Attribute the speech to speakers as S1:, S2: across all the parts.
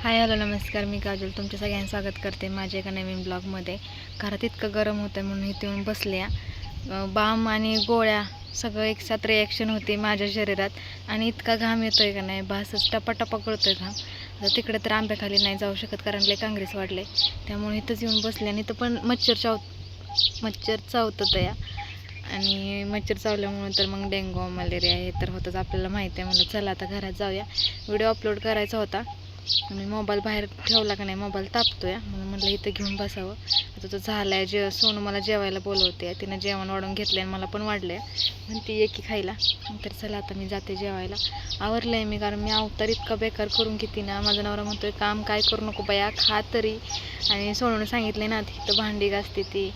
S1: Hi hello नमस्कार, मी काजल तुमच्या सगळ्यांचं स्वागत करते माझ्या एका नवीन ब्लॉगमध्ये. घरात इतकं गरम होतं म्हणून इथे येऊन बसले. बाम आणि गोळ्या सगळं एकसाथ रिॲक्शन होते माझ्या शरीरात आणि इतका घाम येतोय का नाही, भासच टपाटपा कळतोय घाम. आता तिकडे तर आंब्याखाली नाही जाऊ शकत कारण लय काँग्रेस वाढले, त्यामुळे इथंच येऊन बसले. आणि इथं पण मच्छर चावतात या, आणि मच्छर चावल्यामुळे तर मग डेंगू मलेरिया हे तर होतंच आपल्याला माहिती आहे. मला चला आता घरात जाऊया, व्हिडिओ अपलोड करायचा होता. मी मोबाईल बाहेर ठेवला का नाही, मोबाईल तापतोय म्हणून म्हटलं इथं घेऊन बसावं. आता तो झालाय सोनू मला जेवायला बोलवते, तिनं जेवण वाढून घेतलंय आणि मला पण वाढलंय, म्हणते ये की खायला. तर चला आता मी जाते जेवायला. आवरलंय मी, कारण मी अवतार इतका बेकार करून घेते ना. माझा नवरा म्हणतोय काम काय करू नको बाया, खा तरी. आणि सोनूने सांगितले ना तिथं भांडी घासते ती,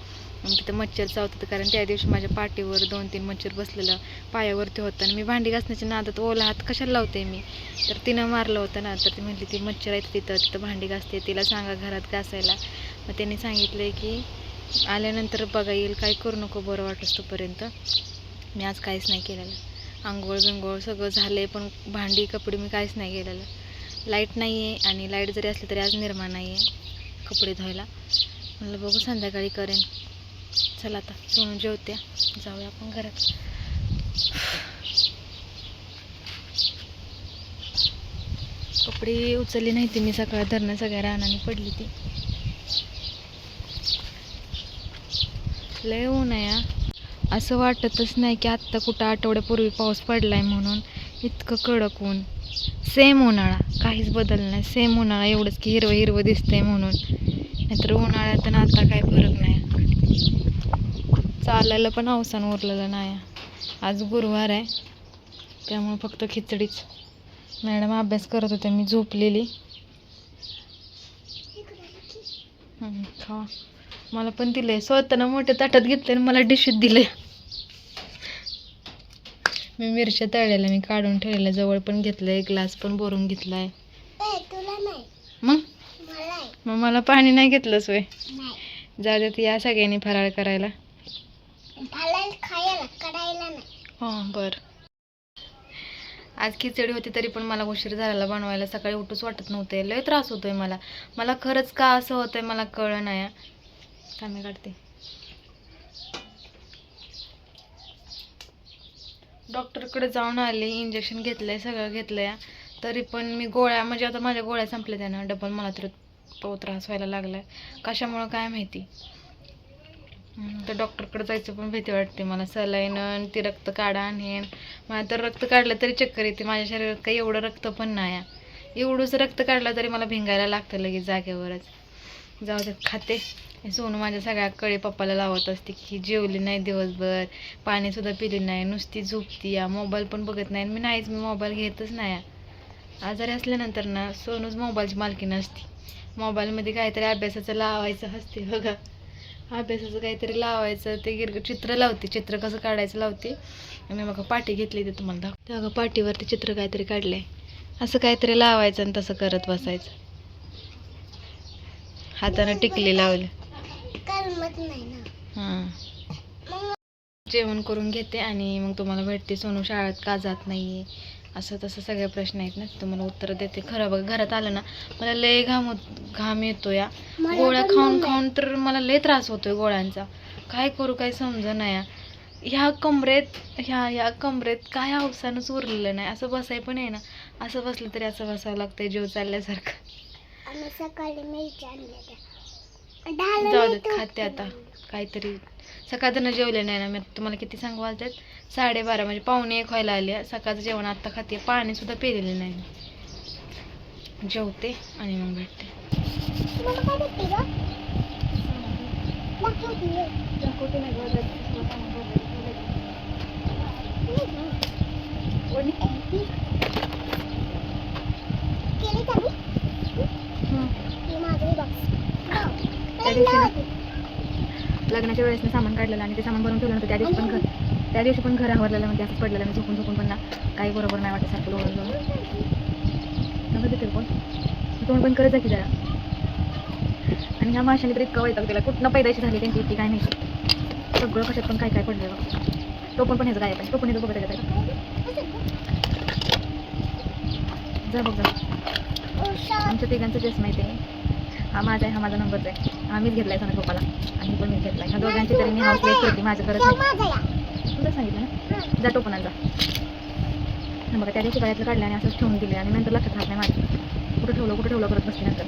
S1: मग तिथं मच्छर चावतात. कारण त्या दिवशी माझ्या पाठीवर 2-3 मच्छर बसलेलं पायावरती होतं, आणि मी भांडी घासण्याच्या नादात ओला हात कशाला लावते मी, तर तिनं मारलं होतं ना. तर ती म्हटली ती मच्छर आहेत तिथं भांडी घासते, तिला सांगा घरात घासायला. मग त्यांनी सांगितलं की आल्यानंतर बघा येईल, काय करू नको बरं वाटस तोपर्यंत. मी आज काहीच नाही केलेलं, आंघोळ बिंघोळ सगळं झालं, पण भांडी कपडे मी काहीच नाही केलेलं. लाईट नाही आहे, आणि लाईट जरी असली तरी आज निर्माण नाही आहे कपडे धुवायला. म्हणलं बघू संध्याकाळी करेन. चला आता सोनू जेवत्या, जाऊया आपण घरात. कपडे उचलली नाही ती मी, सकाळ धरणं सगळ्या रानाने पडली ती. लय ऊन आहे, असं वाटतच नाही की आत्ता कुठं आठवड्यापूर्वी पाऊस पडलाय म्हणून. इतकं कडक ऊन, सेम उन्हाळा, काहीच बदल नाही, सेम उन्हाळा, एवढंच की हिरवं हिरवं दिसतंय म्हणून. नाहीतर उन्हाळ्यात आणि आता काय फरक नाही. चालायला पण अवसान उरलेलं नाही. आज गुरुवार आहे त्यामुळे फक्त खिचडीच. मॅडम अभ्यास करत होते, मी झोपलेली. खा, मला पण दिले स्वतःनं मोठ्या ताटात घेतले आणि मला डिशीत दिले. मी मिरच्या तळलेल्या मी काढून ठेवलेल्या, जवळ पण घेतलंय, ग्लास पण भरून घेतलाय. मग मला पाणी नाही घेतलंच वय. जाऊ देत, या सगळ्यांनी फराळ करायला. हां बरं. आज खिचडी होती तरी पण मला उशीर झालेला बनवायला. सकाळी उठूच वाटत नव्हते, लय त्रास होतोय मला. मला खरंच का असं होतंय मला कळलं नाही. कामे काढते. डॉक्टरकडे जाऊन आले, इंजेक्शन घेतलंय, सगळं घेतलंय, तरी पण मी गोळ्या, म्हणजे आता माझ्या गोळ्या संपल्या त्यानं, डबल मला तर तो त्रास व्हायला लागलाय. कशामुळं काय माहिती. तर डॉक्टरकडे जायचं पण भीती वाटते मला. सलाईन ती रक्त काढा आणि मला तर रक्त काढलं तरी चक्कर येते. माझ्या शरीरात काही एवढं रक्त पण नाही. एवढंच रक्त काढलं तरी मला भिंगायला लागतं लगेच जागेवरच. जाऊ देत, खाते. सोनू माझ्या सगळ्या कळे पप्पाला लावत असते की जेवली नाही दिवसभर, पाणीसुद्धा पिली नाही, नुसती झोपती या, मोबाईल पण बघत नाही. मी मोबाईल घेतच नाही. आजारी असल्यानंतर ना सोनूच मोबाईलची मालकीण असते. मोबाईलमध्ये काहीतरी अभ्यासाचं लावायचं असते बघा, अभ्यासाचं काहीतरी लावायचं, ते चित्र लावते, चित्र कसं काढायचं लावते. मी बघा पाटी घेतली, ते तुम्हाला दाखवते. बघा पाटीवरती चित्र काहीतरी काढलंय, असं काहीतरी लावायचं आणि तसं करत बसायचं. हातानं टिकली लावलं. हां, जेवण करून घेते आणि मग तुम्हाला भेटते. सोनू शाळेत का जात नाहीये, असं तसं सगळे प्रश्न आहेत ना, तुम्हाला उत्तर देते. खरं बघ, घरात आलं ना मला लय घाम येतो या. गोळ्या खाऊन खाऊन तर मला लय त्रास होतोय गोळ्यांचा. काय करू काय समजा नाही. ह्या कमरेत काय अवसानच उरलेलं नाही. असं बसाय पण आहे ना, असं बसलं तरी असं बसावं लागतंय जीव चालल्यासारखं. जाऊ देत, खाते आता काहीतरी. सकाळचं जेवले नाही ना मी, तुम्हाला किती सांगू वाजतात 12:30, म्हणजे 12:45 व्हायला आले. सकाळचं जेवण आत्ता खाते, पाणी सुद्धा पिलेलं नाही. जेवते आणि मग भेटते. लग्नाच्या वेळेस मी सामान काढलेलं आणि ते सामान भरून ठेवलं नव्हतं. त्या दिवशी पण घर आवरलेलं, म्हणजे असंच पडलेलं. मी झोपून पण ना काही बरोबर नाही वाटत, सारखं लोळून नका देते कोण तोंड पण करत जा की जरा. आणि ह्या माशाने तर इतकं वैताग दिला, कुठनं पैदाशी झाली त्यांची इतकी काय नाही. सगळं कशात पण काय काय पडलं बघ. तो पण ह्याचं काय आहे, तो पण ह्याचं बघत आहे. जा बघ तुमच्या तिघांचं ड्रेस माहिती आहे. हा माझा आहे, हा माझा नंबरचा आहे. हा मीच घेतला आहे सोना पप्पाला आणि पण मीच घेतला आहे. ह्या दोघांची तरी मी हाऊस लेट करते, माझं करत नाही. तुला सांगितलं ना, जा टोपणात जा. बघा त्या दिवशी गळ्यातलं काढलं आणि असंच ठेवून दिले आणि नंतर लक्षात राहत नाही माझं कुठं ठेवलं करत बसते नंतर.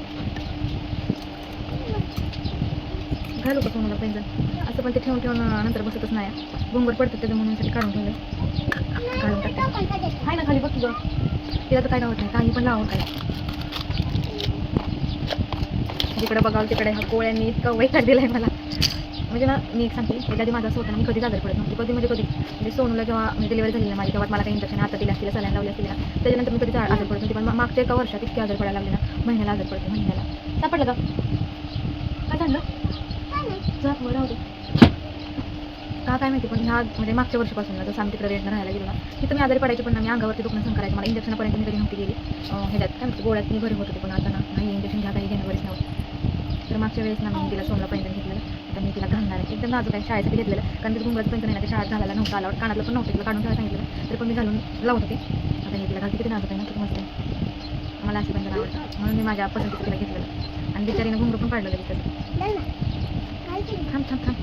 S1: घालू का सोनूला पैंजण असं, पण ते ठेवून नंतर बसतच नाही. घुंगर पडतं त्याचं म्हणून साठी काढून ठेवलं. घालून टाकते हाय ना खाली बघ तुझं. तिला तर काय गावत नाही, काही पण लावत आहे. जिकडे बघावं तिकडे ह्या कोळ्यांनी इतका वैताग दिलाय मला. म्हणजे ना मी एक सांगते, त्याच्या आधी माझं असं होतं ना, मी कधीच आजारी पडत नव्हती. कधी सोनूला जेव्हा मी डिलिव्हरी झाली ना माझी, तेव्हा मला काही इंजेक्शन आता दिले असतील, सलाईन लावली असतील ना, त्याच्यानंतर मी कधीच आजारी पडत नव्हती. पण मागच्या एका वर्षात इतकी आजारी पडायला लागली ना, महिन्याला आजारी पडते. महिन्याला सापडलं का काय झालं जात राहू दे का काय माहिती. पण ह्या म्हणजे मागच्या वर्षापासून ना, जसं आम्ही तिकडे रेंटनं राहायला गेलो ना, तिथं मी आजारी पडायची. पण मी अंगावरती दुखणं सहन करायचं. मला इंजेक्शनपर्यंत मी कधी नव्हती गेली. ह्याच्यात काय म्हणते गोळ्यात मी बरी होत होते, पण आता ना नाही इंजेक्शन घ्या काही घेणं बरीच नव्हतं. तर मागच्या वेळेस ना मी तिला सोनला पैंजण घेतलेलं. आता मी तिला घालणार आहे एकदम नाजूक आहे, शाळेसाठी घेतलेलं. कारण तिला घुंगराचं पैंजण आहे ना, ते शाळेत घालायला नव्हतं आला, कानातलं पण नव्हतं, तिला काढून ठेवायला सांगितलं. तरी पण मी घालून लावत होते. आता हे तिला घालते, किती नाजूक आहे ना, किती मस्त आहे. मला असे पैंजण आवडतं म्हणून मी माझ्या पसंतीचं तिला घेतलेलं. आणि बिचारीनं घुंगरू पण काढलं लगेच. थांब थांब थांब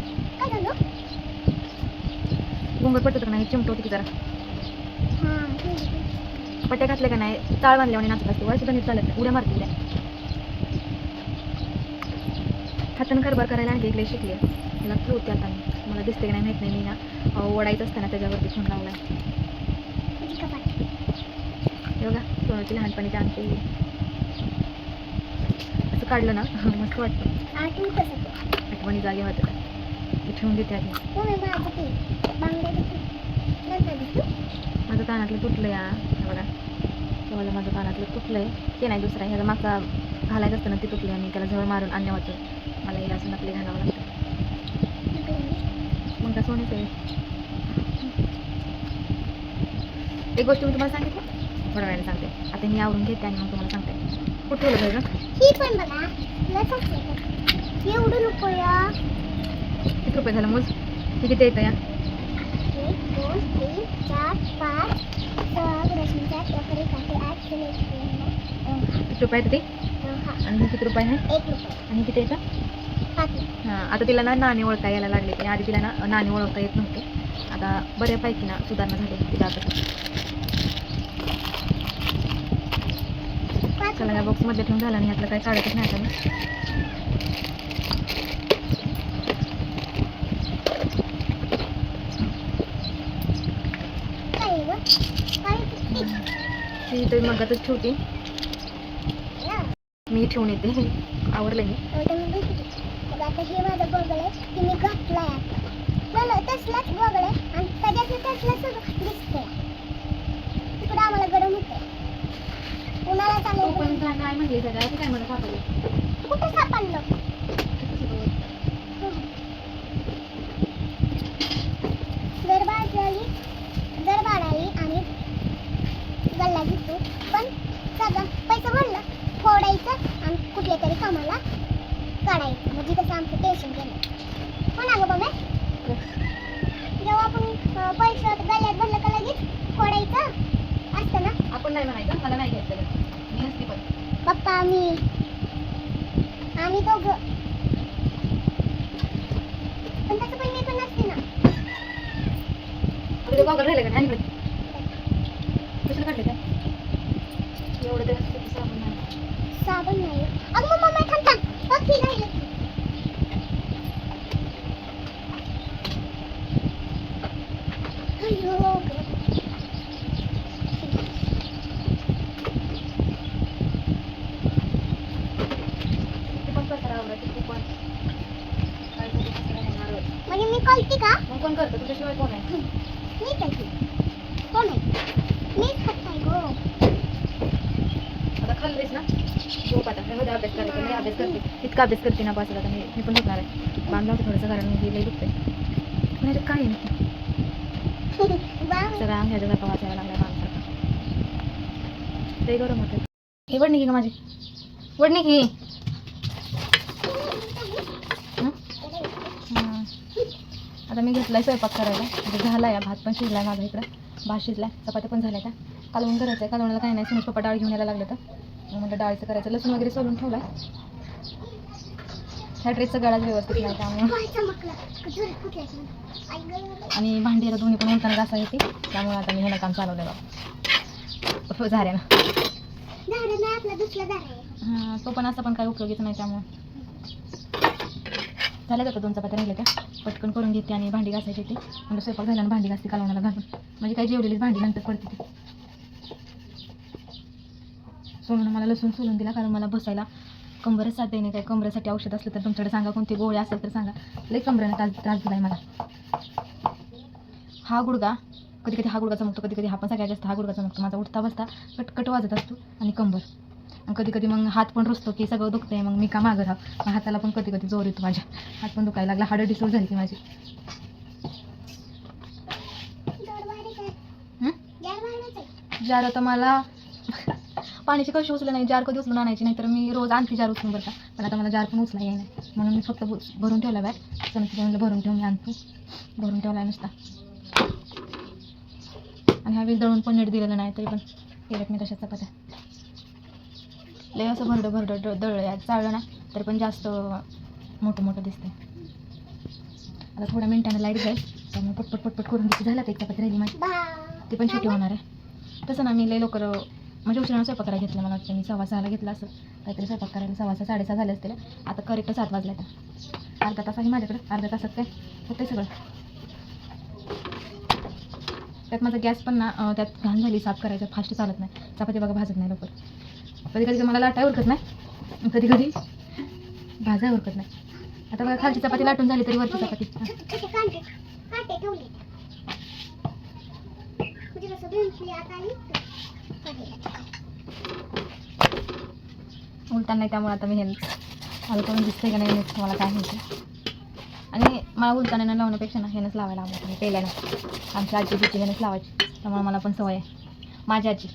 S1: घुंगर पडतं का नाही चिमटवते की जरा. पट्ट्या घातल्या का नाही चाळ बांधल्यावर नाचत असते. वय सुद्धा नीट चालत नाही, उड्या मारते. हातानं कारभार करायला आणखी इकडे शिकले. त्याला ठेवते आता मी, मला दिसते की नाही माहीत नाही. मी ना ओढायचं असताना त्याच्यावरती फोन लावला. बघा सोनूची लहानपणीची आणखी असं काढलं ना मस्त वाटतं. आठवणी जागे होतं का ते ठेवून देते आधी. माझं कानातलं तुटलं या बघा, तेव्हा माझं कानातलं तुटलंय. ते नाही दुसरं ह्याचा मागचा घालायचं असतं ना, ते तुटले आणि त्याला झळ मारून आणण्या होतं. मला हे असं नकली घालावं लागतं. मग का सोन्याचं आहे. एक गोष्ट मी तुम्हाला सांगितलं, थोड्या वेळाने सांगते. आता मी आवरून घेते आणि मग तुम्हाला सांगते. कुठं ठेवलं पाहिजे
S2: ही पण बघा एवढं नको या.
S1: किती रुपये झालं मोज, हे किती येतं या.
S2: 1 2 3 4 5 6
S1: किती रुपये येतं ते आणि हे किती रुपये आहे
S2: 1 रुपये
S1: आणि किती येतं
S2: 5.
S1: हां आता तिला ना नाणी ओळखता यायला लागले. ते आधी तिला ना नाणी ओळखता येत नव्हते. आता बऱ्यापैकी ना सुधारणा झाली तिला. आता चला या बॉक्समध्ये ठेवून झाला आणि यातलं काही काढतच नाही आता मी. ती तरी मगातच ठेवते मी, ठेवून येते. आवरलं मी.
S2: आता हे माझं बॉगल आहे की मी घातलाय आता तसलाच बॉगल आहे आणि त्याच्यातलं तसलं सगळं दिसतंय. तिकडं आम्हाला गरम होतंय, उन्हाळा चालू
S1: पण काय म्हणले सगळं काय मला सापडलं
S2: कुठं सापडलं. जर बाळाली आणि गल्ला घेतो, पण सगळं पैसा भरलं फोडायचं आणि कुठल्या तरी कामाला काढायचं. म्हणजे कसं आमचं टेन्शन गेलं. हो ना गं बाबा, जेव्हा आपण पैसे गल्ल्यात भरलं का लगेच फोडायचं असतं ना.
S1: आपण नाही म्हणायचं मला नाही घ्यायचं, मी नसते पण
S2: पप्पा आम्ही दोघं, पण तसं पण मी पण नसते ना.
S1: तुझं बॉगल राहिलं का नाही कशाला काढले काय एवढं ते
S2: साबण नाही. अगं मम्मा थांब पक्षी नाही. अय्यो म्हणजे मी कळते का.
S1: मग कोण करतं तुझ्याशिवाय कोण आहे.
S2: मी कळते कोण आहे. मीच करताय गो.
S1: आता खाल्लेस ना झोप आता मध्ये अभ्यास करायचा. नाही अभ्यास करते इतका अभ्यास करते ना बस. आता मी पण झोपणार आहे. बांधला होतं थोडंसं कारण मी लई दुखते. पण ह्याच्यात काय आहे सगळं अंग ह्याच्या सारखं वाचायला लागलाय माणसाचा. लई गरम होतं. हे वडणी की का माझी वडणी की आता मी घेतलाय स्वयंपाक करायला. म्हणजे झाला या भात पण शिजलाय माझा. इकडं भात शिजलाय, चपात्या पण झाल्या. त्या कालवून करायचं आहे. कालवणाला काही नाही, सुनील पप्पा डाळ घेऊन यायला लागलं तर मग म्हटलं डाळीचं करायचं. लसूण वगैरे सोलून ठेवला. ह्या ड्रेसचं गळाच व्यवस्थित नाही त्यामुळे. आणि भांडी आता दोन्ही पण उलटानं घासा येते, त्यामुळे आता मी ह्याला काम चालवलं बघा झाऱ्यानं. हां, तो पण असा पण काही उपयोगीच नाही, त्यामुळे झाल्या जातं. 2 चपात्या राहिल्या त्या पटकन करून घेते आणि भांडी घासायची ती. म्हणजे स्वयंपाक झाल्यानं भांडी घासते कालवणाला घालून, म्हणजे काही जेवलेलीच भांडी नंतर पडते ती. सोनूनं मला लसूण सोलून दिला, कारण मला बसायला कंबरच साथ देणे. काय कंबरेसाठी औषध असलं तर तुमच्याकडे सांगा, कोणती गोळी असेल तर सांगा. लई कंबरेने त्रास दिला आहे मला. हा गुडघा कधी कधी हा गुडघा चमकतो, कधी कधी हा पण सगळ्यात जास्त हा गुडघा चमकतो. माझा उठता बसता कटकट वाजत असतो आणि कंबर. आणि कधी कधी मग हात पण रुसतो की सगळं दुखतंय. मग मी का मागं राहा, मग हाताला पण कधी कधी जोर येतो. माझ्या हात पण दुखायला लागला, हाडं डिसोल झाली की माझी. जार आता मला पाण्याची कशी उचलं नाही, जार कधी उचलून आणायची नाही, तर मी रोज आणते जार उचलून बरं का. पण आता मला जार पण उचला येई नाही, म्हणून मी फक्त भरून ठेवला बॅग. चमचे म्हणलं भरून ठेवून मी आणतो, भरून ठेवला नुसता. आणि ह्यावेळी दळून पण नीट दिलेलं नाही, तरी पण केल्यात मी तशा चपात्या. लय असं भरडं दळलं चाललं ना, तरी पण जास्त मोठं मोठं दिसतंय. आता थोड्या मिनिटानं लाईट जाईल, त्यामुळे पटपट करून घ्यायची. झालं तर एक चपाती राहिली माझी, ती पण छोटी होणार आहे. तसं ना मी लय लवकर म्हणजे उशिरानं स्वयंपाक करायला घेतला. मला वाटतं मी 6:15ला घेतला असं काहीतरी स्वयंपाक करायला. 6:15 साडेसहा झाले असतील. आता करेक्ट 7 वाजले. आता अर्धा तास आहे माझ्याकडे, अर्ध्या तासात काय होतंय सगळं. त्यात माझा गॅस पण ना त्यात घाण झाली, साफ करायचं फास्ट चालत नाही. चपाती बघा भाजत नाही लवकर. कधी कधी मला लाटाय उरकत नाही, कधी कधी भाजाय उरकत नाही. आता बघा खालची चपाती लाटून झाली तरी वरची चपाती. उलटा नाही, त्यामुळे आता मी हे मला करून दिसतंय का नाही मला काय माहिती. आणि मला उलटाण्यानं लावण्यापेक्षा ना हेनंच लावायला आवडतं. पहिल्यानं आमची आजी बिची हेनंच लावायची, त्यामुळे मला पण सवय आहे. माझी आजी,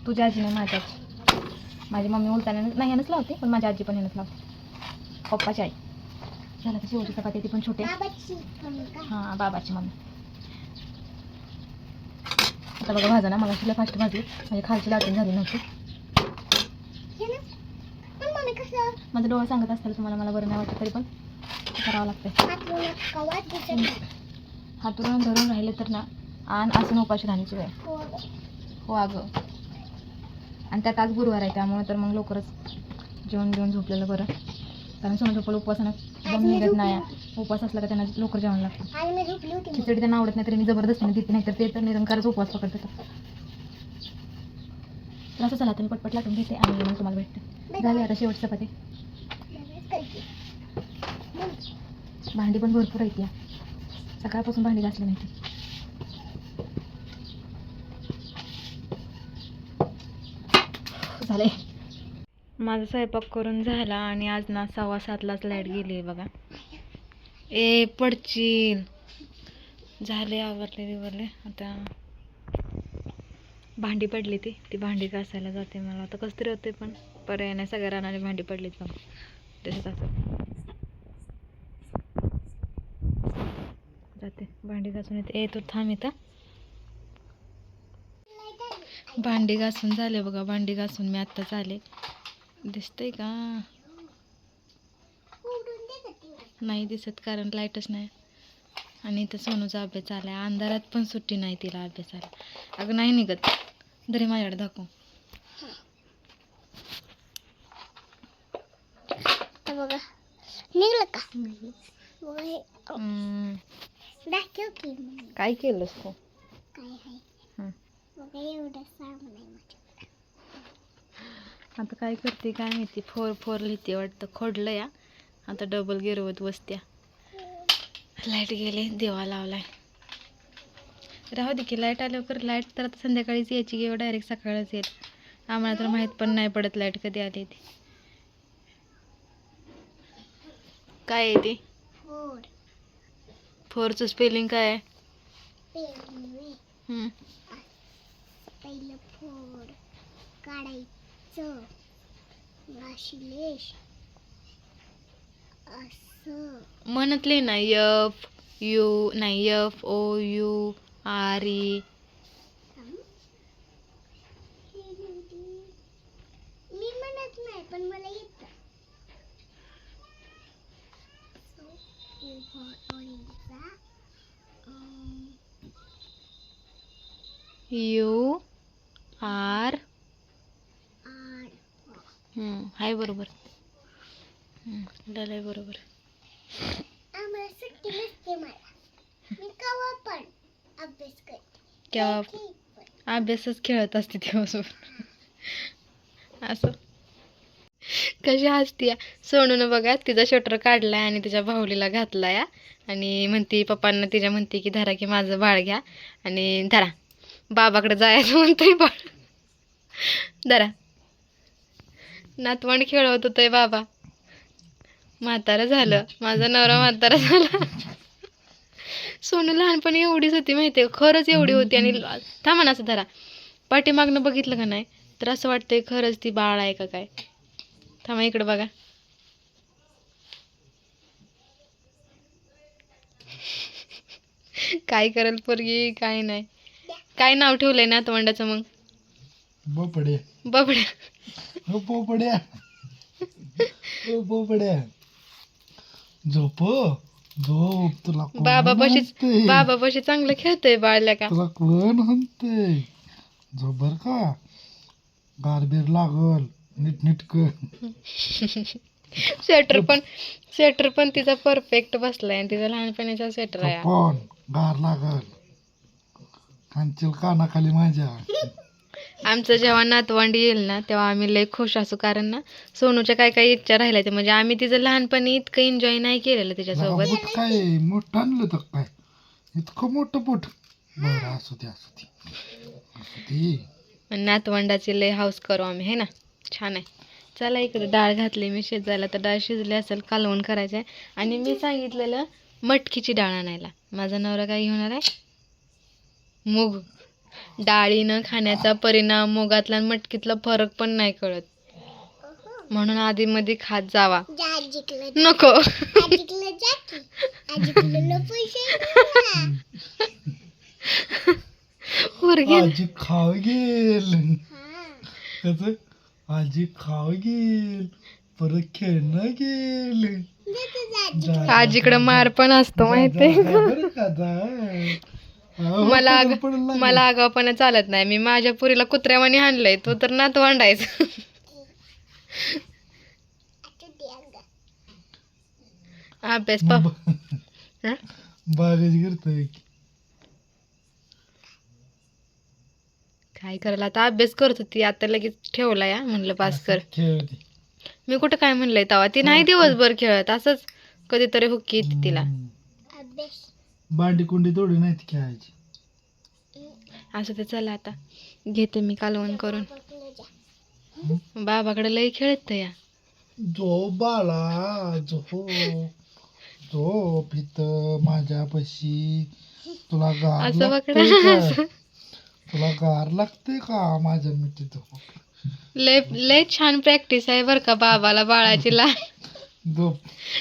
S1: तुझी आजी नाही, माझी आजी. माझी मम्मी उलटाण्यानं नाही हेनंच लावते, पण माझी आजी पण हेनंच लावते. पप्पाची आई. झालं तर शेवटी चपाती ती पण छोटे. हां, बाबाची मम्मी. आता बघा भाजा ना, मला तिला फास्ट भाजली, म्हणजे खालची लाटून झाली नव्हती. माझं डोळं सांगत असताना तुम्हाला मला बरं नाही वाटत, तरी पण करावं लागतं. हातून धरून राहिले तर ना आण असं उपाशी राहण्याची वेळ. हो अगं, आणि त्यात आज गुरुवार आहे, त्यामुळे तर मग लवकरच जेवण घेऊन झोपलेलं बरं. कारण सोनं झोपलं उपवासानं दम निघत नाही. उपवास असला का त्यांना लवकर जेवण लागतं. खिचडी त्यांना आवडत नाही, तरी मी जबरदस्तीने देते, नाही तर ते तर निरंकारच उपवास पकडतात. तर असं चला, तुम्ही पटपट लाटून घेते आणि मग तुम्हाला भेटते. झाली आता शेवटची चपाती. भांडी पण भरपूर आहेत या, सकाळपासून भांडी घासली नाही. झाले माझा स्वयंपाक करून झाला आणि आज ना 6:15लाच लाईट गेली बघा. ए पडचील. झाले आवरले बिवरले. आता भांडी पडली ती भांडी घासायला जाते. मला आता कसं तरी होते, पण पर्याय नाही, सगळ्या रानाने भांडी पडलीत बघा. तसंच असं जाते भांडी घासून येते. तो थांब येतं. भांडी घासून झाले बघा, भांडी घासून मी आत्ताच आले. दिसतंय का नाही दिसत, कारण लाईटच नाही. आणि इथं सोनूचा अभ्यास चाललाय. अंधारात पण सुट्टी नाही तिला अभ्यासाला. अगं नाही निघत, तरी माझ्याकडे दाखव.
S2: बघा निघलं का?
S1: काय केलंस तू? आता काय करते काय माहिती. 4 लिहिते वाटतं. खोडलं या आता, डबल गिरवत बसत्या. लाईट गेले, देवा लावलाय. राहू दे की, लाईट आल्यावर लाईट तर आता संध्याकाळीच यायची किंवा डायरेक्ट सकाळच येईल. आम्हाला तर माहीत पण नाही पडत लाईट कधी आली ती. काय आहे ते? 4चं स्पेलिंग काय आहे?
S2: पहिलं फोड काढायचं, असं
S1: म्हणतले ना. FOURE.
S2: पण मला येतं.
S1: यू आर हाय बरोबर. डलाय बरोबर.
S2: आम्हाला सुट्टी नसते. मला मी केव्हा पण अभ्यास करते.
S1: केव्हा अभ्यासच खेळत असते दिवसभर. असं कशी हसती सोनून बघा, तिचा शटर काढलाय आणि तिच्या भाऊलीला घातलाय आणि म्हणते पप्पांना तिच्या म्हणते की धरा की माझं बाळ घ्या आणि धरा बाबाकडे जायचं म्हणतोय बाळ. धरा नातवंड खेळवत होतंय बाबा. म्हातारं झालं माझा नवरा, म्हातारा झाला. सोनू लहानपणी एवढीच होती माहितीये, खरंच एवढी होती. आणि थांबा ना, असं धरा पाठीमागनं बघितलं का नाही तर असं वाटतंय खरंच ती बाळ आहे का काय. थांबा इकडे बघा. काय करेल पोरगी काय नाही. काय नाव ठेवलंय नातवंडाचं मग?
S3: बोपड्या.
S1: बबड्या.
S3: हो पोपड्या. हो पोपड्या. झोप झोप. तुला कोण हाणतंय?
S1: बाबापाशी चांगलं खेळतोय बाळल्या का.
S3: तुला कोण हाणतंय? झोप बर का, गारबीर लागल नीट
S1: स्वेटर पण तिचा परफेक्ट बसलाय आणि तिचा लहानपणीचा स्वेटर आहे.
S3: पण गार लागल खांचील कानाखाली माझ्या.
S1: आमचं जेव्हा नातवंड येईल ना तेव्हा आम्ही लय खुश असू, कारण ना सोनूच्या काय काय इच्छा राहिल्या ते म्हणजे आम्ही तिचं लहानपणी इतकं एन्जॉय नाही केलेलं तिच्यासोबत.
S3: बोट काय मोठं आणलं तर काय इतकं मोठं पोट. बरं असू दे
S1: नातवंडाची लय हाऊस करू आम्ही, हे ना. छान आहे. चला इकडे डाळ घातली मी शिजायला, तर डाळ शिजली असेल, कालवण करायचं आहे. आणि मी सांगितलेलं मटकीची डाळ आणायला. माझा नवरा काय घेऊन आहे? मूग. डाळीनं खाण्याचा परिणाम मुगातला आणि मटकीतला फरक पण नाही कळत, म्हणून आधी मध्ये खात जावा. नको
S3: आजी खाव गेल कस आजी खाव गेल परत खेळणं गेल.
S1: आजीकडे मार पण असतो माहितीये. मला आगावपणा चालत नाही. मी माझ्या पुरीला कुत्र्यावानी हाणलंय, तो तर नातवंडायचं. अभ्यास
S3: बागच करतोय.
S1: काय करायला आता, अभ्यास करत होती आता लगेच ठेवला या म्हणलं पास कर.
S3: खेळते
S1: मी कुठं काय म्हणलंय तवा, ती नाही दिवसभर खेळत, असंच कधीतरी हुक्की येते तिला.
S3: भांडी कुंडी थोडी नाही ती खेळायची.
S1: असं ते चला आता घेते मी कालवण करून. बाबाकडे लई खेळत या.
S3: झोप बाळा झोप झोप इथं माझ्यापाशी. तुला गार
S1: असं
S3: लागतंय
S1: बघा.
S3: का? तुला गार लागते का माझ्या मिठीत?
S1: लय छान प्रॅक्टिस आहे बर का बाबाला बाळाची.
S3: झोप.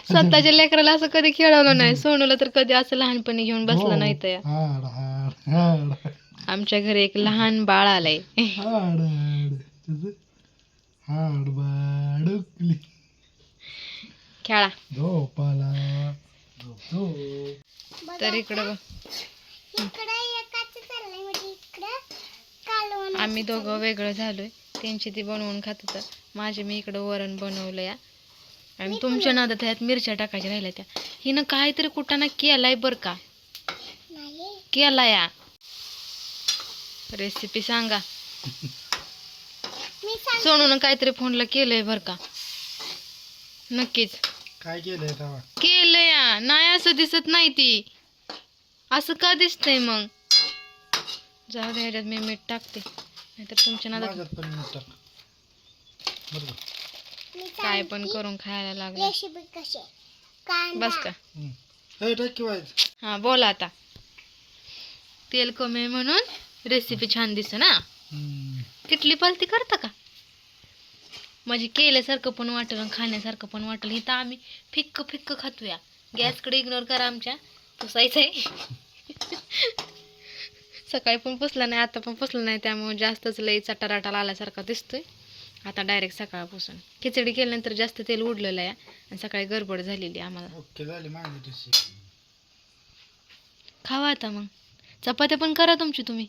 S1: स्वतःच्या लेकराला असं कधी खेळवलं नाही. सोनूला तर कधी असं लहानपणी घेऊन बसलं नाही तर.
S3: हाड हाड हाड
S1: आमच्या घरी एक लहान बाळ आलंय.
S3: हाड हाड हाड बाडुकली.
S1: खेळा
S3: झोपाला झोप झोप.
S1: तर इकडं आम्ही दोघं वेगळं झालोय. त्यांची ती बनवून खात होतं, माझे मी इकडं वरण बनवलं या. आणि तुमच्या नादात ह्यात मिरच्या टाकायच्या राहिल्या त्या. हिनं काहीतरी कुठाना केलाय बर का. केला या रेसिपी सांगा. सोनून काहीतरी फोनला केलंय बर का. नक्कीच
S3: काय केलंय तेव्हा?
S1: केलंय या. नाही असं दिसत नाही ती, असं का दिसतंय मग? जाऊ दे, ह्याच्यात मी मीठ टाकते, नाहीतर तुमच्या नादात काय पण करून खायला लागलं. बस का? हा बोला आता. तेल कमी आहे म्हणून रेसिपी छान दिसते ना. किटली पालती करता का? म्हणजे केल्यासारखं पण वाटेल आणि खाण्यासारखं पण वाटेल. इथं आम्ही फिक्क फिक्क खातोया. गॅसकडे इग्नोर करा आमच्या, पुसायचंय. सकाळी पण पुसला नाही, आता पण पुसला नाही, त्यामुळे जास्तच लई चटाराटा आल्यासारखा दिसतोय. आता डायरेक्ट सकाळपासून खिचडी केल्यानंतर जास्त तेल उडलेलं आहे आणि सकाळी गडबड झालेली आम्हाला.
S3: ओके झाली माझी तशी.
S1: खावा आता मग. चपात्या पण करा तुमची तुम्ही.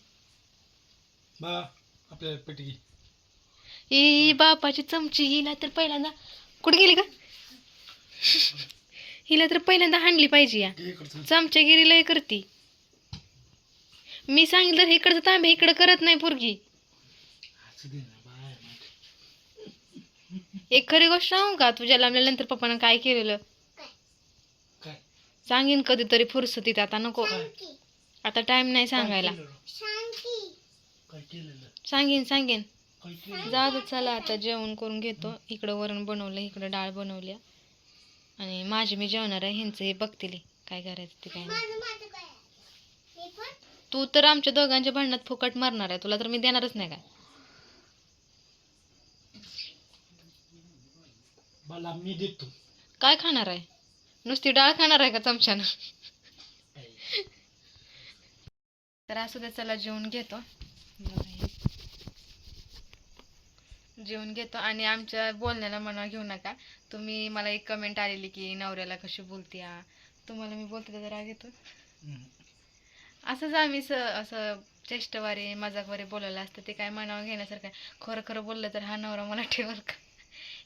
S3: बा आपल्याला पेटगी
S1: ही बापाची चमची हिला तर पहिल्यांदा कुठे गेली का? हिला तर पहिल्यांदा हाणली पाहिजे या चमच्यागिरी लय करती. मी सांगितलं तर इकडचं तांबे इकडं करत नाही पोरगी. एक खरी गोष्ट सांगू का तुझ्या लांबल्यानंतर पप्पानं काय केलेलं
S3: काय
S1: सांगीन कधीतरी फुरसतीत. आता नको,
S2: शांती
S1: आता टाइम नाही सांगायला.
S2: शांती
S3: काय केलेलं
S1: सांगीन
S3: काय केलं
S1: जा दे. चला आता जेवण करून घेतो. इकडं वरण बनवलं, इकडं डाळ बनवली आणि माझी मी जेवणार आहे. ह्यांचं हे बघतील काय करायचं ते काय नाही.
S2: माझं माझं काय आहे? हे पण
S1: तू तर आमच्या दोघांच्या भांडणात फुकट मारणार आहे. तुला तर मी देणारच नाही काय.
S3: मला मी देतो.
S1: काय खाणार आहे? नुसती डाळ खाणार आहे का चमच्यानं? तर असू दे, चला जेवण घेतो. जेवण घेतो आणि आमच्या बोलण्याला मनावर घेऊ नका. तुम्ही मला एक कमेंट आलेली की नवऱ्याला कशी बोलते. तुम्हाला मी बोलते त्याचा राग येतो. असंच आम्ही असं चेष्टवारे मजाकवारे बोलायला असतं. ते काय मनावर घेण्यासारखं आहे. खरं खरं बोललं तर हा नवरा मला ठेवल का?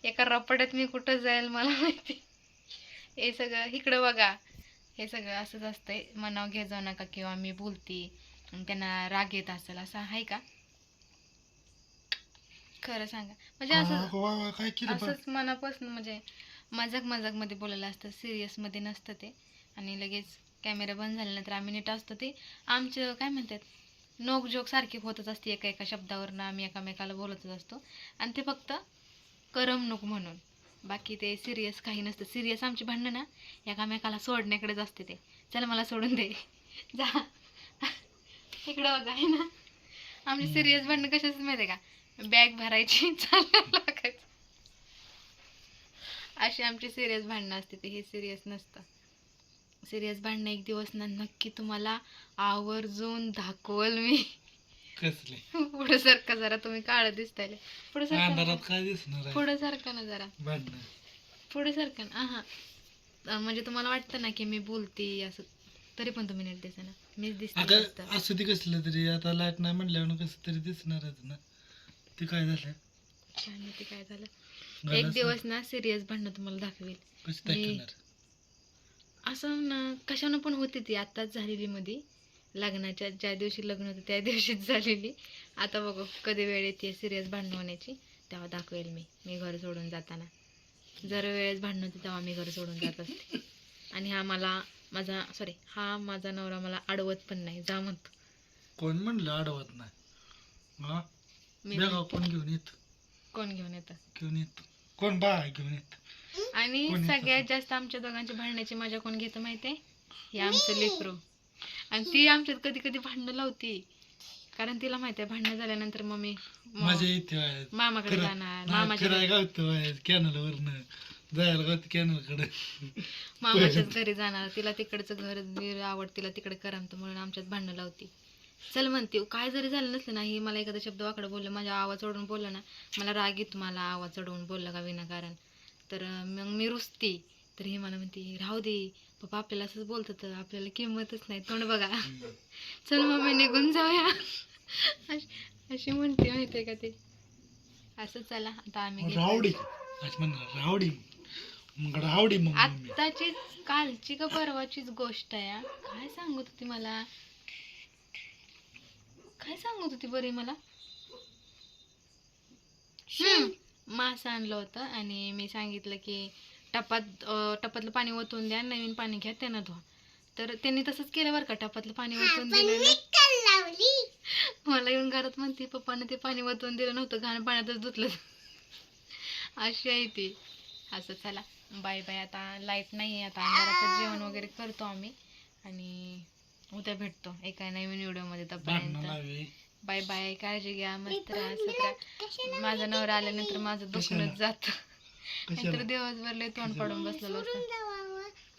S1: एका रपाट्यात मी कुठं जाईल मला माहिती. हे सगळं इकडं बघा, हे सगळं असंच असतंय. मनावर घेत जाऊ नका किंवा मी बोलती आणि त्यांना राग येत असेल असं आहे का? खरं सांगा. म्हणजे असं
S3: काय केलं
S1: असंच मनापासून म्हणजे मजाक मध्ये बोलायला असतं. सिरियसमध्ये नसतं ते. आणि लगेच कॅमेरा बंद झाल्यानंतर आम्ही नीट असतो. ते आमचं काय म्हणतात नोक जोक सारखी होतच असते. एका एका शब्दावरनं आम्ही एकामेकाला बोलतच असतो आणि ते फक्त करमणूक म्हणून. बाकी ते सिरियस काही नसतं. सिरियस आमची भांडणं ना एकामेकाला सोडण्याकडेच असते. ते चला मला सोडून दे जा इकडं बघा आहे ना. आमची सिरियस भांडणं कशाच माहिती आहे का? बॅग भरायची चालायला लागायचं अशी आमची सिरियस भांडणं असते. ते हे सिरियस नसतं. सिरियस भांडणं एक दिवस ना नक्की तुम्हाला आवर्जून दाखवल मी.
S3: कसले
S1: पुढे सारखा जरा तुम्ही काळ दिसताय. पुढे
S3: अंधारात
S1: सारखा
S3: काय दिसणार आहे
S1: पुढे सारखा ना जरा
S3: भांडणं.
S1: पुढे सारखं ना. हा म्हणजे तुम्हाला वाटतं ना की मी बोलते असं, तरी पण तुम्ही नीट दिसा ना. मीच दिसते जास्त.
S3: अगं असं ती कसलं तरी आता लाईट नाही म्हणल्यावर कसं तरी दिसणारच ना. ते काय झालं
S1: काय माहिती काय झालं. एक दिवस ना सिरियस भांडणं तुम्हाला दाखवेल.
S3: कसं दाखवणार?
S1: असं ना कशानं पण होती ती. आत्ताच झालेली मध्ये लग्नाच्या ज्या दिवशी लग्न होतं त्या दिवशीच झालेली. आता बघू कधी वेळ येते सिरियस भांडणं होण्याची तेव्हा दाखवेल मी घर सोडून जाताना. जर वेळेस भांडणं होती तेव्हा मी घर सोडून जात असते. आणि हा माझा नवरा मला अडवत पण नाही. जा म्हणतो.
S3: कोण म्हणलं अडवत नाही? हा
S1: मी
S3: बघा
S1: म्हणते.
S3: कोण घेऊन येत
S1: कोण घेऊन येतं?
S3: घेऊन येत कोण बा घेऊन येत.
S1: आणि
S3: कोण येतं?
S1: सगळ्यात जास्त आमच्या दोघांची भांडण्याची मजा कोण घेतं माहितीये? हे आमचं लेकरू. आणि ती आमच्यात कधी कधी भांडणं लावती. कारण तिला माहिती आहे भांडणं झाल्यानंतर मम्मी
S3: माझ्या इथे आहे.
S1: मामाकडे जाणार. मामाच्या
S3: फिराय गावतं कॅनल वरनं जायला गावतं कॅनल कडे.
S1: मामाच्याच घरी जाणार. तिला तिकडचं घर बीर आवडतं. तिला तिकडे करमतं म्हणून आमच्यात भांडणं लावती. चल म्हणते. काय जरी झालं नसलं ना, ही मला एखादा शब्द वाकडं बोललं, माझ्या आवाज चढवून बोललं ना, मला राग येतो. मला आवाज चढवून बोललं का विनाकारण तर मग मी रुसती. तर ही मला म्हणते राहू दे पप्पा आपल्याला असंच बोलतं तर आपल्याला किंमतच नाही. तोंड बघा. चल मम्मी निघून जाऊया अशी म्हणते माहितीये का ते. असं चला आता आम्ही गेलो.
S3: रावडी आज म्हणणार रावडी मग रावडी मग मम्मी.
S1: आत्ताचीच कालची का परवाचीच गोष्ट आहे. काय सांगत होती मला, काय सांगत होती बरी मला. मास आणलं होतं आणि मी सांगितलं की टपातलं पाणी ओतून द्या, नवीन पाणी घ्या, त्यानं धुवा. तर त्यांनी तसंच केलं बरं का. टपातलं पाणी ओतून दिलं. मला येऊन घरात म्हणते पप्पानं ते पाणी ओतून दिलं नव्हतं, घाण पाण्यातच धुतलं. अशी आहे ती. असं चला बाय बाय. आता लाईट नाही आहे. आता अंधारातच जेवण वगैरे करतो आम्ही आणि उद्या भेटतो एका नवीन व्हिडिओमध्ये. तोपर्यंत बाय बाय. काळजी घ्या. मस्त राहा. सगळं माझा नवरा आल्यानंतर माझं दुखणंच जातं. नाहीतर दिवसभर लय तोंड पाडून बसलेलं असतं.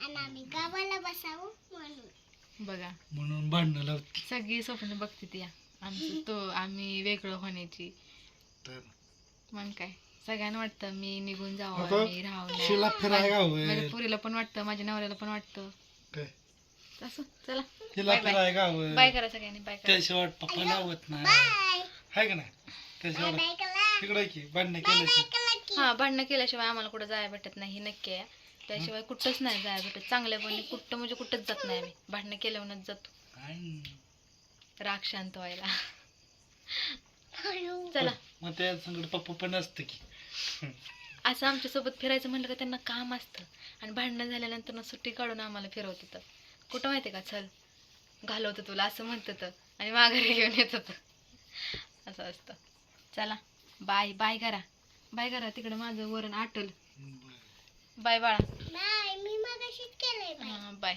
S2: आणि आम्ही गावाला बसावं म्हणून
S1: बघा
S3: म्हणून भांडणं लावते.
S1: सगळी स्वप्न बघते ती आमचं. आम्ही वेगळं होण्याची.
S3: तर
S1: मग काय. सगळ्यांना वाटतं मी निघून
S3: आता
S1: जावं, मी राहावं
S3: शिला फिराय
S1: माझ्या
S3: गाव
S1: पुरीला पण वाटतं, माझ्या नवऱ्याला पण वाटतं.
S3: काय
S1: असं चला
S3: तिला
S1: बाय बाय.
S3: फिराय गाव
S1: बाय करा सगळ्यांनी, बाय करा.
S3: त्याशिवाय पप्पा लावत नाही
S2: बाय
S3: हाय का नाही त्याशिवाय
S2: बाय कला
S3: तिकडे की भांडणं
S2: बाय
S3: केल्याशी
S2: कला की
S1: हा, भांडणं केल्याशिवाय आम्हाला कुठं जायला भेटत नाही, हे नक्की आहे. त्याशिवाय कुठंच नाही जायला भेटत, चांगल्यापणे कुठं म्हणजे कुठंच जात नाही आम्ही, भांडणं केल्यावरच जातो राग शांत व्हायला. चला,
S3: मग त्या संकट पप्पा पण असतं की
S1: असं आमच्यासोबत फिरायचं म्हणलं का त्यांना काम असतं, आणि भांडणं झाल्यानंतर सुट्टी काढून आम्हाला फिरवत होतं. कुठं माहिती का, चल घालवतं तुला असं म्हणतं तर, आणि माघारी घेऊन येत होतं. असं असतं. चला बाय बाय करा, बाय करा. तिकडं माझं वरण आटल. बाय बाळा.
S2: बाय मी मगाशीच केलंय बाय
S1: हां बाय.